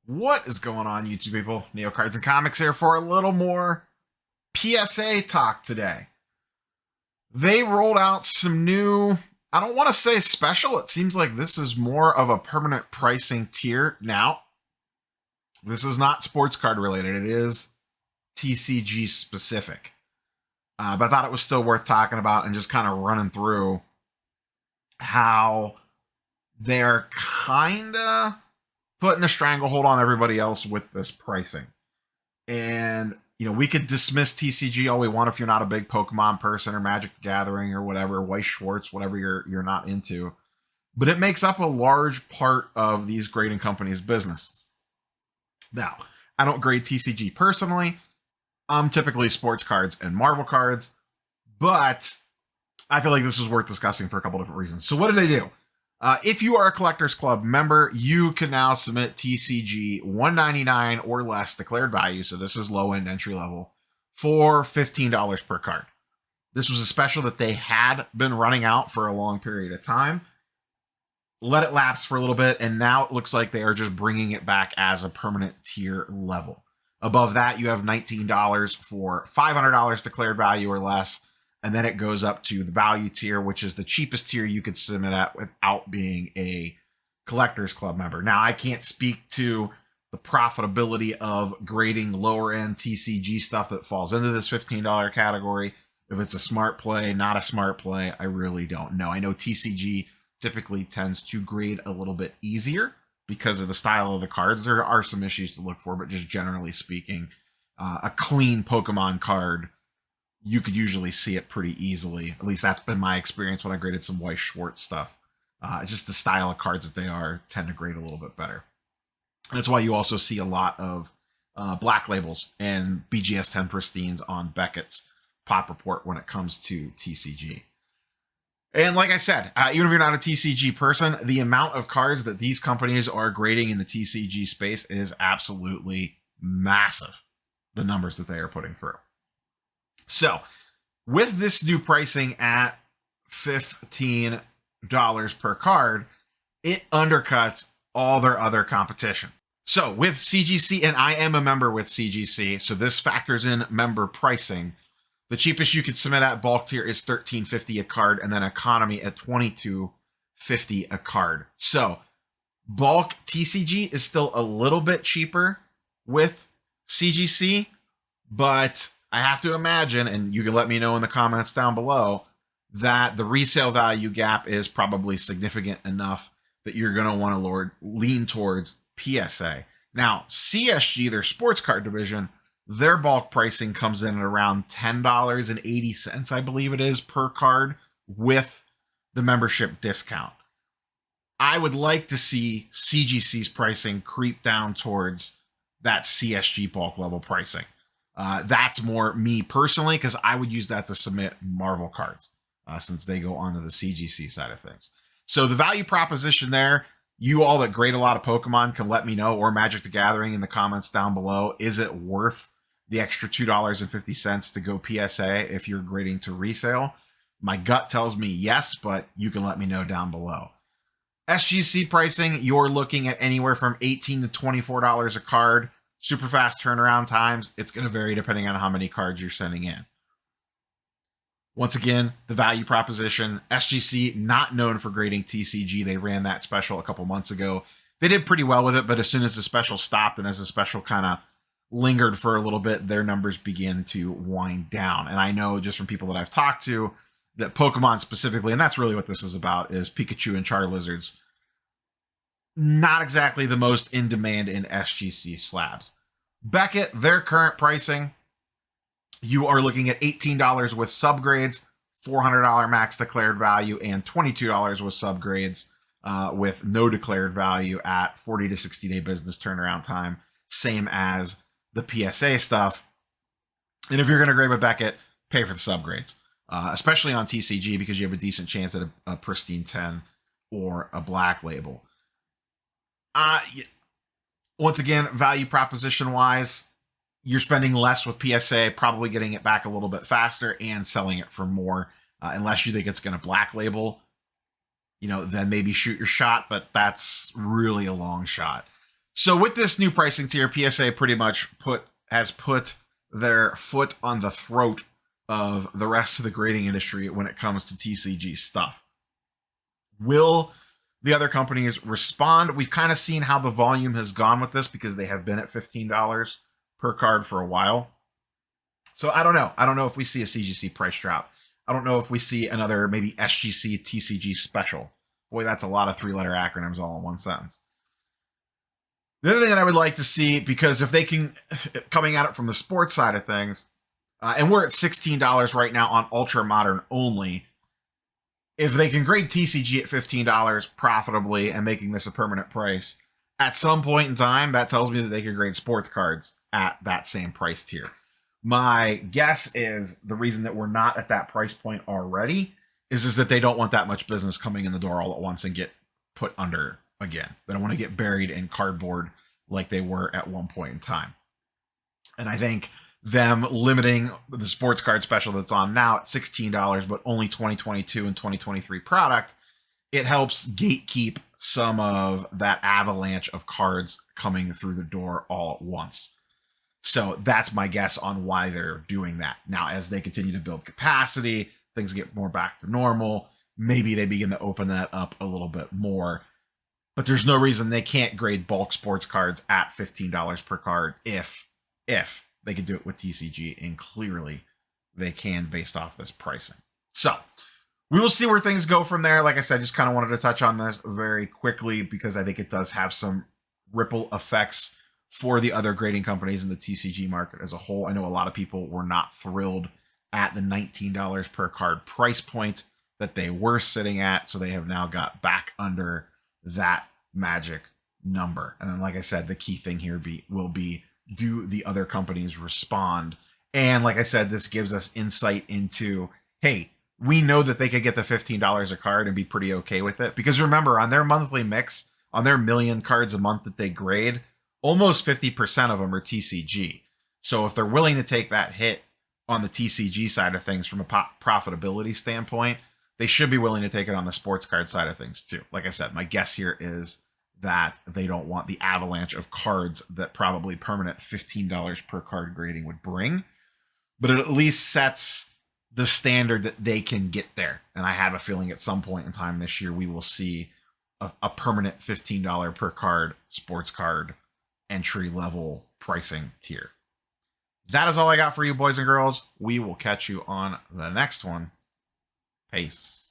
What is going on, YouTube people? Neo Cards and Comics here for a little more PSA talk today. They rolled out some new, I don't want to say special, it seems like this is more of a permanent pricing tier. Now, this is not sports card related, it is TCG specific. But I thought it was still worth talking about and just kind of running through how they're kind of putting a stranglehold on everybody else with this pricing. And, we could dismiss TCG all we want if you're not a big Pokemon person or Magic the Gathering or whatever, Weiss Schwartz, whatever you're not into. But it makes up a large part of these grading companies' businesses. Now, I don't grade TCG personally. I'm typically sports cards and Marvel cards, but I feel like this is worth discussing for a couple different reasons. So what do they do? If you are a Collectors Club member, you can now submit TCG $1.99 or less declared value, so this is low-end entry level, for $15 per card. This was a special that they had been running out for a long period of time. Let it lapse for a little bit, and now it looks like they are just bringing it back as a permanent tier level. Above that, you have $19 for $500 declared value or less. And then it goes up to the value tier, which is the cheapest tier you could submit at without being a Collectors Club member. Now, I can't speak to the profitability of grading lower end TCG stuff that falls into this $15 category. If it's a smart play, not a smart play, I really don't know. I know TCG typically tends to grade a little bit easier because of the style of the cards. There are some issues to look for, but just generally speaking, a clean Pokemon card, you could usually see it pretty easily. At least that's been my experience when I graded some Weiss Schwartz stuff. Just the style of cards that they are tend to grade a little bit better. And that's why you also see a lot of black labels and BGS 10 pristines on Beckett's pop report when it comes to TCG. And like I said, even if you're not a TCG person, the amount of cards that these companies are grading in the TCG space is absolutely massive, the numbers that they are putting through. So, with this new pricing at $15 per card, it undercuts all their other competition. So, with CGC, and I am a member with CGC, so this factors in member pricing. The cheapest you could submit at bulk tier is $13.50 a card, and then economy at $22.50 a card. So, bulk TCG is still a little bit cheaper with CGC, but I have to imagine, and you can let me know in the comments down below, that the resale value gap is probably significant enough that you're going to want to lean towards PSA. Now, CSG, their sports card division, their bulk pricing comes in at around $10.80, I believe it is, per card with the membership discount. I would like to see CGC's pricing creep down towards that CSG bulk level pricing. That's more me personally, because I would use that to submit Marvel cards since they go onto the CGC side of things. So the value proposition there, you all that grade a lot of Pokemon can let me know, or Magic the Gathering in the comments down below. Is it worth the extra $2.50 to go PSA if you're grading to resale? My gut tells me yes, but you can let me know down below. SGC pricing, you're looking at anywhere from $18 to $24 a card. Super fast turnaround times. It's going to vary depending on how many cards you're sending in. Once again, the value proposition. SGC, not known for grading TCG. They ran that special a couple months ago. They did pretty well with it, but as soon as the special stopped and as the special kind of lingered for a little bit, their numbers began to wind down. And I know just from people that I've talked to that Pokemon specifically, and that's really what this is about, is Pikachu and Charizards, not exactly the most in demand in SGC slabs. Beckett, their current pricing, you are looking at $18 with subgrades, $400 max declared value, and $22 with subgrades with no declared value at 40 to 60 day business turnaround time, same as the PSA stuff. And if you're going to grade with Beckett, pay for the subgrades, especially on TCG, because you have a decent chance at a pristine 10 or a black label. Once again, value proposition wise, you're spending less with PSA, probably getting it back a little bit faster and selling it for more, unless you think it's going to black label. Then maybe shoot your shot, but that's really a long shot. So with this new pricing tier, PSA pretty much has put their foot on the throat of the rest of the grading industry when it comes to TCG stuff. Will the other companies respond? We've kind of seen how the volume has gone with this because they have been at $15 per card for a while. So I don't know. I don't know if we see a CGC price drop. I don't know if we see another maybe SGC TCG special. Boy, that's a lot of three-letter acronyms all in one sentence. The other thing that I would like to see, because if they can, coming at it from the sports side of things, and we're at $16 right now on Ultra Modern only, if they can grade TCG at $15 profitably and making this a permanent price, at some point in time, that tells me that they can grade sports cards at that same price tier. My guess is the reason that we're not at that price point already is that they don't want that much business coming in the door all at once and get put under again. They don't want to get buried in cardboard like they were at one point in time. And I think them limiting the sports card special that's on now at $16, but only 2022 and 2023 product, it helps gatekeep some of that avalanche of cards coming through the door all at once. So that's my guess on why they're doing that. Now, as they continue to build capacity, things get more back to normal, maybe they begin to open that up a little bit more. But there's no reason they can't grade bulk sports cards at $15 per card if they could do it with TCG, and clearly they can based off this pricing. So we will see where things go from there. Like I said, just kind of wanted to touch on this very quickly because I think it does have some ripple effects for the other grading companies in the TCG market as a whole. I know a lot of people were not thrilled at the $19 per card price point that they were sitting at, so they have now got back under that magic number. And then, like I said, the key thing here will be, do the other companies respond? And like I said, this gives us insight into, hey, we know that they could get the $15 a card and be pretty okay with it. Because remember, on their monthly mix, on their million cards a month that they grade, almost 50% of them are TCG. So if they're willing to take that hit on the TCG side of things from a profitability standpoint, they should be willing to take it on the sports card side of things too. Like I said, my guess here is that they don't want the avalanche of cards that probably permanent $15 per card grading would bring, but it at least sets the standard that they can get there. And I have a feeling at some point in time this year, we will see a permanent $15 per card sports card entry level pricing tier. That is all I got for you, boys and girls. We will catch you on the next one. Peace.